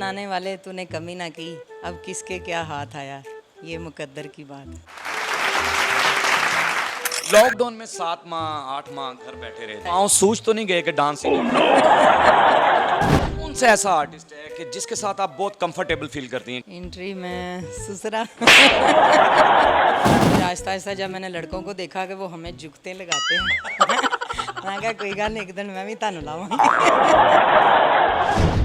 बनाने वाले तूने कमी ना की, अब किसके क्या हाथ आया, ये मुकद्दर की बात है। लॉकडाउन में 7 माह 8 माह घर बैठे रहे, पाँव सूझ तो नहीं गए कि डांस ही नहीं? कौन सा ऐसा आर्टिस्ट है कि जिसके साथ आप बहुत कंफर्टेबल फील करती हैं? एंट्री में सुसरा। फिर आहिस्ता आहिस्ता जब मैंने लड़कों को देखा कि वो हमें जुगते लगाते हैं, मैं कहा कोई गल नहीं, एक दिन मैं भी तानू लावांगी।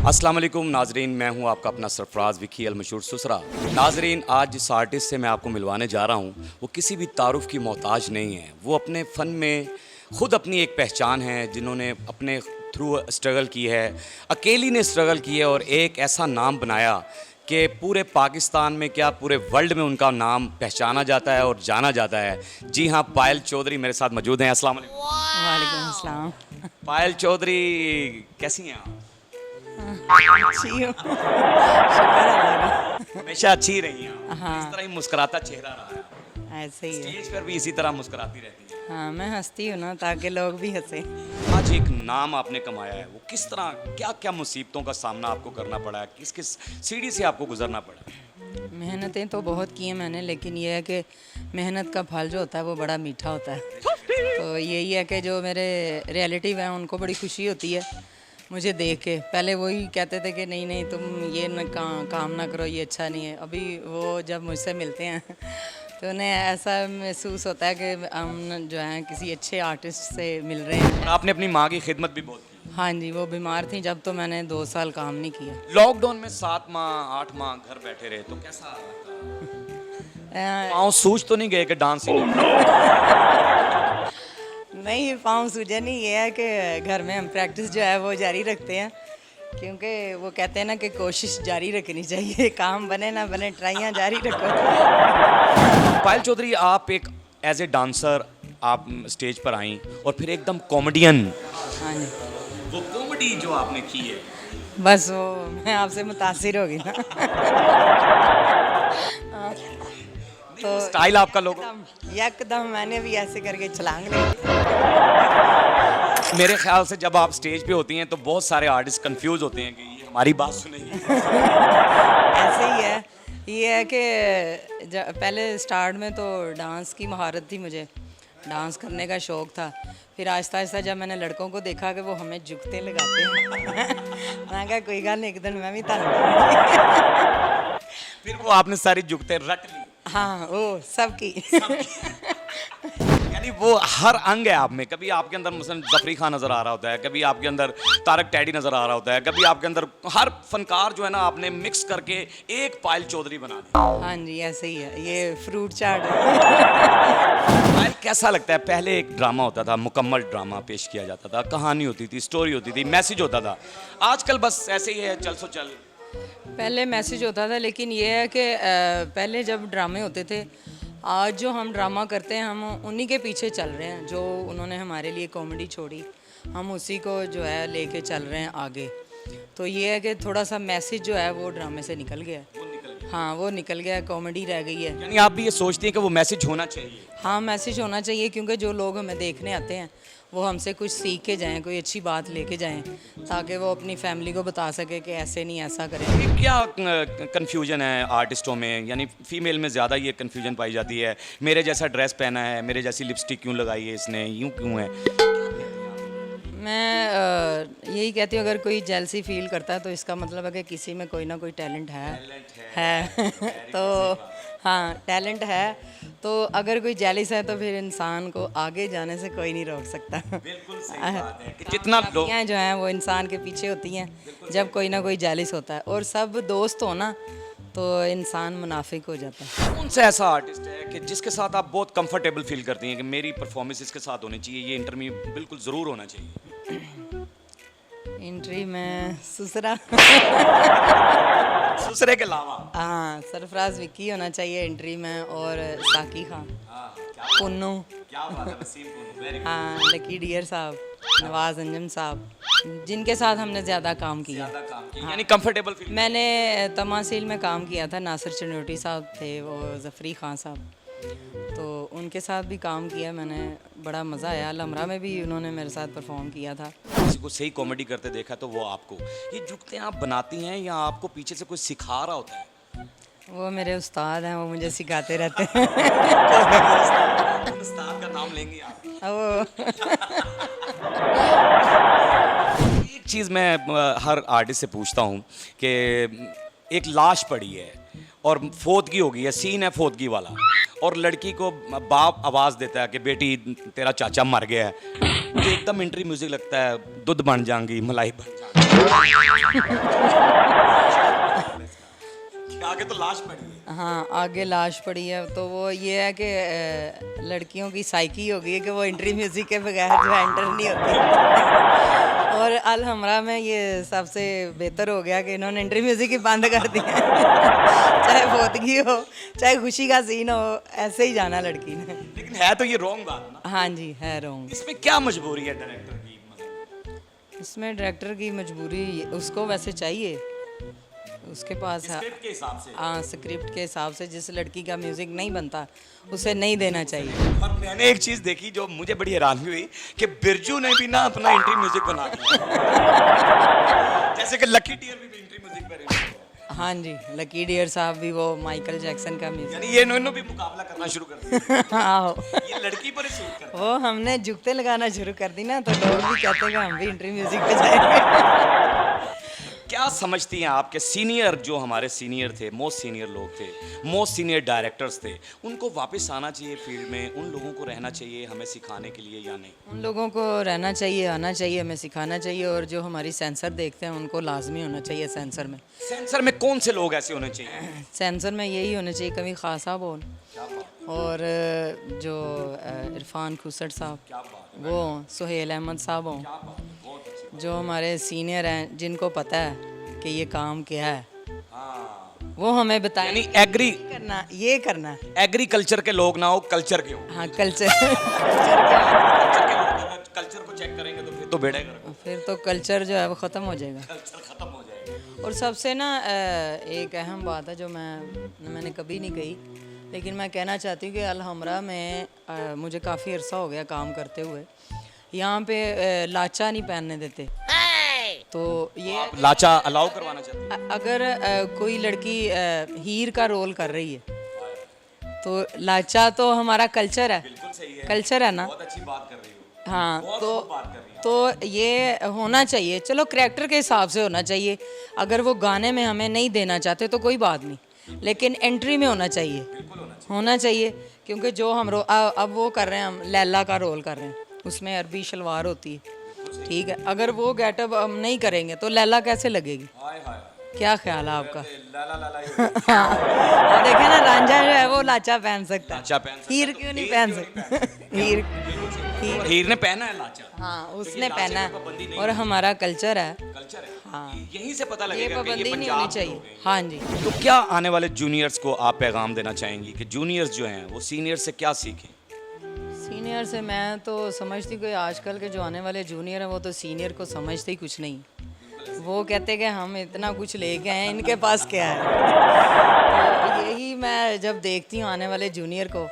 अस्सलाम वालेकुम नाजरीन, मैं हूं आपका अपना सरफराज विकी अल मशहूर सुसरा। नाजरीन, आज जिस आर्टिस्ट से मैं आपको मिलवाने जा रहा हूं वो किसी भी तारुफ की मोहताज नहीं है। वो अपने फ़न में ख़ुद अपनी एक पहचान है, जिन्होंने अपने थ्रू स्ट्रगल की है, अकेली ने स्ट्रगल की है और एक ऐसा नाम बनाया कि पूरे पाकिस्तान में क्या पूरे वर्ल्ड में उनका नाम पहचाना जाता है और जाना जाता है। जी हाँ, पायल चौधरी मेरे साथ मौजूद हैं। अस्सलाम वालेकुम। वालेकुम अस्सलाम। पायल चौधरी, कैसी हैं आप? अच्छी हूँ, शुक्र अल्लाह का। हमेशा अच्छी ही रही हैं आप। हाँ। इस तरह ही मुस्कुराता चेहरा रहा है। ऐसे ही है। स्टेज पर भी इसी तरह मुस्कुराती रहती हैं। हाँ, मैं हंसती हूँ ना ताकि लोग भी हंसे। आज एक नाम आपने कमाया है, वो किस तरह क्या क्या मुसीबतों का सामना आपको करना पड़ा है, किस किस सीढ़ी से आपको गुजरना पड़ा? मेहनतें तो बहुत की हैं मैंने, लेकिन ये है कि मेहनत का फल जो होता है वो बड़ा मीठा होता है। तो यही है कि जो मेरे रिलेटिव हैं उनको बड़ी खुशी होती है मुझे देख के। पहले वही कहते थे कि नहीं नहीं तुम ये न काम ना करो, ये अच्छा नहीं है। अभी वो जब मुझसे मिलते हैं तो उन्हें ऐसा महसूस होता है कि हम जो हैं किसी अच्छे आर्टिस्ट से मिल रहे हैं। और आपने अपनी माँ की खिदमत भी बहुत की। हाँ जी, वो बीमार थी जब, तो मैंने 2 साल काम नहीं किया। लॉकडाउन में 7 माह 8 माह घर बैठे रहे, तो कैसा लगा? पाँव सूझ तो नहीं गए कि डांस ही नहीं? नहीं, पाँव सूझे नहीं। ये है कि घर में हम प्रैक्टिस जो है वो जारी रखते हैं, क्योंकि वो कहते हैं ना कि कोशिश जारी रखनी चाहिए, काम बने ना बने ट्राइयाँ जारी रखो। पायल चौधरी, आप एक एज ए डांसर आप स्टेज पर आई और फिर एकदम कॉमेडियन, हाँ जी, वो कॉमेडी जो आपने की है, बस वो मैं आपसे मुतासिर होगी ना। तो स्टाइल आपका लोगों, एकदम मैंने भी ऐसे करके छलांग ली। मेरे ख्याल से जब आप स्टेज पे होती हैं तो बहुत सारे आर्टिस्ट कंफ्यूज होते हैं कि ये हमारी बात सुनेंगे। ऐसे ही है। ये है कि पहले स्टार्ट में तो डांस की महारत थी, मुझे डांस करने का शौक़ था। फिर आहिस्ता आहिस्ता जब मैंने लड़कों को देखा कि वो हमें जुगते लगाते हैं, मैं कहा कोई गल नहीं, एक दिन मैं भी तानू लावांगी। फिर वो आपने सारी जुगते रट ली। हाँ, वो सबकी। यानी वो हर अंग है आप में। कभी आपके अंदर मसलन जफरी खान नजर आ रहा होता है, कभी आपके अंदर तारक टैडी नजर आ रहा होता है, कभी आपके अंदर हर फनकार जो है ना आपने मिक्स करके एक पायल चौधरी बना दी। हाँ जी, ऐसे ही है। ये फ्रूट चाट है। पायल, कैसा लगता है? पहले एक ड्रामा होता था, मुकम्मल ड्रामा पेश किया जाता था, कहानी होती थी, स्टोरी होती थी, मैसेज होता था। आजकल बस ऐसे ही है, चल सो चल। पहले मैसेज होता था, लेकिन ये है कि पहले जब ड्रामे होते थे, आज जो हम ड्रामा करते हैं हम उन्हीं के पीछे चल रहे हैं। जो उन्होंने हमारे लिए कॉमेडी छोड़ी, हम उसी को जो है लेके चल रहे हैं आगे। तो ये है कि थोड़ा सा मैसेज जो है वो ड्रामे से निकल गया है। हाँ, वो निकल गया है, कॉमेडी रह गई है। यानी आप भी ये सोचती हैं कि वो मैसेज होना चाहिए? हाँ, मैसेज होना चाहिए, क्योंकि जो लोग हमें देखने आते हैं वो हमसे कुछ सीख के जाएं, कोई अच्छी बात लेके जाएं, ताकि वो अपनी फैमिली को बता सके कि ऐसे नहीं, ऐसा करें। ये क्या कन्फ्यूजन है आर्टिस्टों में? यानी फीमेल में ज़्यादा ये कन्फ्यूजन पाई जाती है, मेरे जैसा ड्रेस पहना है, मेरे जैसी लिपस्टिक क्यों लगाई है इसने, यूँ क्यों है? मैं यही कहती हूँ, अगर कोई जेलसी फील करता है तो इसका मतलब है कि किसी में कोई ना कोई टैलेंट है। तो हाँ, टैलेंट है, तो अगर कोई जेलिस है तो फिर इंसान को आगे जाने से कोई नहीं रोक सकता। बिल्कुल सही बात है कि जितना लोग कामयाबियाँ जो हैं वो इंसान के पीछे होती हैं जब कोई ना कोई जेलिस होता है। और सब दोस्त हो ना तो इंसान मुनाफिक हो जाता है। कौन सा ऐसा आर्टिस्ट है कि जिसके साथ आप बहुत कंफर्टेबल फील करती हैं कि मेरी परफॉर्मेंस इसके साथ होनी चाहिए, ये इंटरव्यू बिल्कुल ज़रूर होना चाहिए? एंट्री में सुसरा। दूसरे के अलावा हाँ, सरफराज विक्की होना चाहिए एंट्री में, और साकी खान, पुन्नू, क्या बात है, वसीम पुन्नू, very good। हाँ, लकी डियर साहब, नवाज अंजम साहब, जिनके साथ हमने ज़्यादा काम किया। ज़्यादा काम किया, यानी कंफर्टेबल फील। मैंने तमासील में काम किया था, नासिर चनोटी साहब थे, वो जफरी खान साहब, तो उनके साथ भी काम किया मैंने, बड़ा मज़ा आया। लमरा में भी उन्होंने मेरे साथ परफॉर्म किया था। किसी को सही कॉमेडी करते देखा तो वो आपको। ये जुगते आप बनाती हैं या आपको पीछे से कोई सिखा रहा होता है? वो मेरे उस्ताद हैं, वो मुझे सिखाते रहते हैं। उस्ताद का नाम लेंगे आप? वो एक चीज़ मैं हर आर्टिस्ट से पूछता हूँ कि एक लाश पड़ी है और फोतगी हो गई है, सीन है फोतगी वाला, और लड़की को बाप आवाज़ देता है कि बेटी तेरा चाचा मर गया है, तो एकदम इंट्री म्यूजिक लगता है, दूध बन जाएंगी मलाई बन जाएंगी। आगे तो लाश पड़ी है। हाँ, आगे लाश पड़ी है। तो वो ये है कि लड़कियों की साइकी हो गई है कि वो एंट्री म्यूजिक के बगैर जो है एंटर नहीं होती। और अल हमरा में ये सबसे बेहतर हो गया कि इन्होंने एंट्री म्यूजिक ही बंद कर दिया। चाहे फोतगी हो, चाहे खुशी का सीन हो, ऐसे ही जाना लड़की ने। लेकिन है तो ये रॉन्ग बात ना। हाँ जी, है रॉन्ग। इसमें क्या मजबूरी है डायरेक्टर की? इसमें डायरेक्टर की मजबूरी, उसको वैसे चाहिए, उसके पास है। स्क्रिप्ट के हिसाब से। हाँ, स्क्रिप्ट के हिसाब से जिस लड़की का म्यूजिक नहीं बनता उसे नहीं देना चाहिए। और मैंने एक चीज देखी जो मुझे बड़ी हैरानी हुई कि बिरजू ने भी ना अपना एंट्री म्यूजिक बना दिया। जैसे कि लकी डियर भी एंट्री म्यूजिक पर। हाँ जी, लकी डियर साहब भी वो माइकल जैक्सन का म्यूजिक। यानी ये इन्होंने भी मुकाबला करना शुरू कर दिया। हाँ, ये लड़की पर ही सूट करता वो हमने जुगते लगाना शुरू कर दी ना, तो लोग भी कहते हैं कि हम भी एंट्री म्यूजिक पे जाएंगे। क्या समझती हैं आपके सीनियर, जो हमारे सीनियर थे, मोस्ट सीनियर लोग थे, मोस्ट सीनियर डायरेक्टर्स थे, उनको वापस आना चाहिए फील्ड में? उन लोगों को रहना चाहिए हमें सिखाने के लिए या नहीं? उन लोगों को रहना चाहिए, आना चाहिए, हमें सिखाना चाहिए। और जो हमारी सेंसर देखते हैं उनको लाजमी होना चाहिए सेंसर में। सेंसर में कौन से लोग ऐसे होने चाहिए? सेंसर में यही होना चाहिए, कभी खासा बोल, और जो इरफान खुसर साहब, वो सुहेल अहमद साहब हों, जो हमारे सीनियर हैं, जिनको पता है कि ये काम क्या है, वो हमें बताएं। यानी एग्री करना, ये करना। एग्रीकल्चर के लोग ना हो, कल्चर के हो। हाँ, कल्चर। कल्चर के लोग अगर कल्चर को चेक करेंगे तो फिर तो बेड़ा गर्क। फिर तो कल्चर जो है वो ख़त्म हो जाएगा। कल्चर खत्म हो जाएगा। और सबसे ना एक अहम बात है जो मैंने कभी नहीं कही, लेकिन मैं कहना चाहती हूँ कि अलहमरा में मुझे काफ़ी अरसा हो गया काम करते हुए। यहाँ पे लाचा नहीं पहनने देते। तो ये आप लाचा अलाउ करवाना चाहते हैं? अगर कोई लड़की हीर का रोल कर रही है तो लाचा तो हमारा कल्चर है। बिल्कुल सही है, कल्चर है ना। बहुत अच्छी बात कर रही हो। हाँ, बहुत बात कर रही हैं। तो ये होना चाहिए। चलो, करैक्टर के हिसाब से होना चाहिए। अगर वो गाने में हमें नहीं देना चाहते तो कोई बात नहीं, लेकिन एंट्री में होना चाहिए, होना चाहिए। क्योंकि जो हम अब वो कर रहे हैं, हम लैला का रोल कर रहे हैं, उसमें अरबी शलवार होती है, ठीक है। अगर वो गेटअप हम नहीं करेंगे तो लैला कैसे लगेगी? हाय हाय, क्या ख्याल है आपका? लाला लाला ही हो। और देखे ना, रांझा जो है वो लाचा पहन सकता है, लाचा पहन सकता है, हीर तो क्यों नहीं हीर पहन क्यों नहीं सकता? हीर और हीर ने पहना है लाचा। हाँ, तो उसने ये लाचे पहना पे पाबंदी है। नहीं और हमारा कल्चर है, कल्चर है। हाँ, यहीं से पता ये लगेगा कि ये पाबंदी नहीं पंजाब होनी के चाहिए। लोग हैं। हाँ जी। तो क्या आने वाले जूनियर्स को आप पैगाम देना चाहेंगी कि जूनियर्स जो हैं वो सीनियर से क्या सीखें? सीनियर से मैं तो समझती कि आजकल के जो आने वाले जूनियर हैं वो तो सीनियर को समझते ही कुछ नहीं। वो कहते कि हम इतना कुछ लेके आए हैं, इनके पास क्या है। तो यही मैं जब देखती हूँ आने वाले जूनियर को,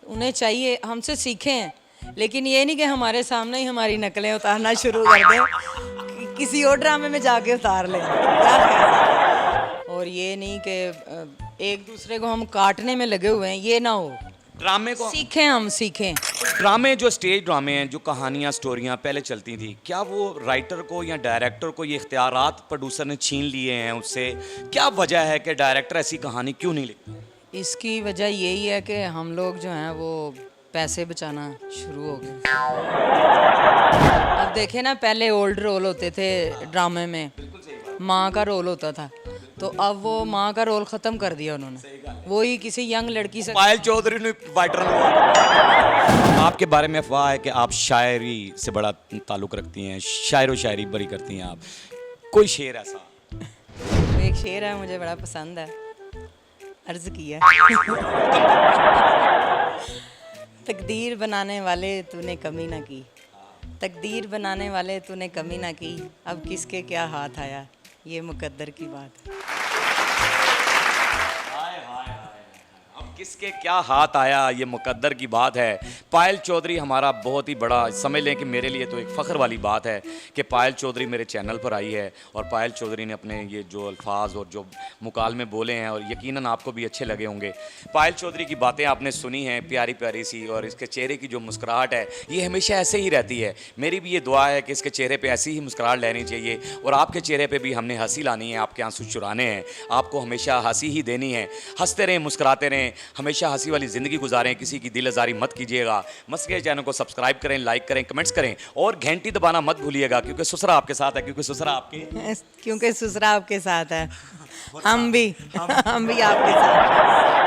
उन्हें चाहिए हमसे सीखें, लेकिन ये नहीं कि हमारे सामने ही हमारी नकलें उतारना शुरू कर दें, किसी और ड्रामे में जाके उतार लें। क्या ख्याल है? और ये नहीं कि एक दूसरे को हम काटने में लगे हुए हैं, ये ना हो। ड्रामे को सीखें, हम सीखें। ड्रामे, जो स्टेज ड्रामे हैं, जो कहानियाँ स्टोरियाँ पहले चलती थी, क्या वो राइटर को या डायरेक्टर को ये इख्तियारात प्रोड्यूसर ने छीन लिए हैं उससे? क्या वजह है कि डायरेक्टर ऐसी कहानी क्यों नहीं लिखता? इसकी वजह यही है कि हम लोग जो हैं वो पैसे बचाना शुरू हो गए। अब देखे ना, पहले ओल्ड रोल होते थे ड्रामे में, माँ का रोल होता था, तो अब वो माँ का रोल ख़त्म कर दिया उन्होंने, वही किसी यंग लड़की से। पायल चौधरी ने वाइटर आपके बारे में अफवाह है कि आप शायरी से बड़ा ताल्लुक़ रखती हैं, शायर व शायरी बड़ी करती हैं आप। कोई शेर ऐसा? तो एक शेर है, मुझे बड़ा पसंद है, अर्ज़ किया। तकदीर बनाने वाले तूने कमी ना की, तकदीर बनाने वाले तूने कमी ना की, अब किसके क्या हाथ आया, ये मुकद्दर की बात है। हाय हाय हाय, अब किसके क्या हाथ आया, ये मुकद्दर की बात है। पायल चौधरी हमारा बहुत ही बड़ा, समझ लें कि मेरे लिए तो एक फ़ख्र वाली बात है कि पायल चौधरी मेरे चैनल पर आई है और पायल चौधरी ने अपने ये जो अल्फाज और जो मुकालमे बोले हैं और यकीनन आपको भी अच्छे लगे होंगे। पायल चौधरी की बातें आपने सुनी हैं, प्यारी प्यारी सी, और इसके चेहरे की जो मुस्कुराहट है ये हमेशा ऐसे ही रहती है। मेरी भी ये दुआ है कि इसके चेहरे पे ऐसी ही मुस्कुराहट लेनी चाहिए और आपके चेहरे पे भी हमने हंसी लानी है, आपके आंसू चुराने हैं, आपको हमेशा हंसी ही देनी है। हंसते रहें, मुस्कुराते रहें, हमेशा हंसी वाली ज़िंदगी गुजारें, किसी की दिल आज़ारी मत कीजिएगा। मस्के चैनल को सब्सक्राइब करें, लाइक करें, कमेंट्स करें और घंटी दबाना मत भूलिएगा, क्योंकि ससुरा आपके साथ है, क्योंकि ससुरा आपके क्योंकि ससुरा आपके साथ है, हम भी आपके साथ हैं।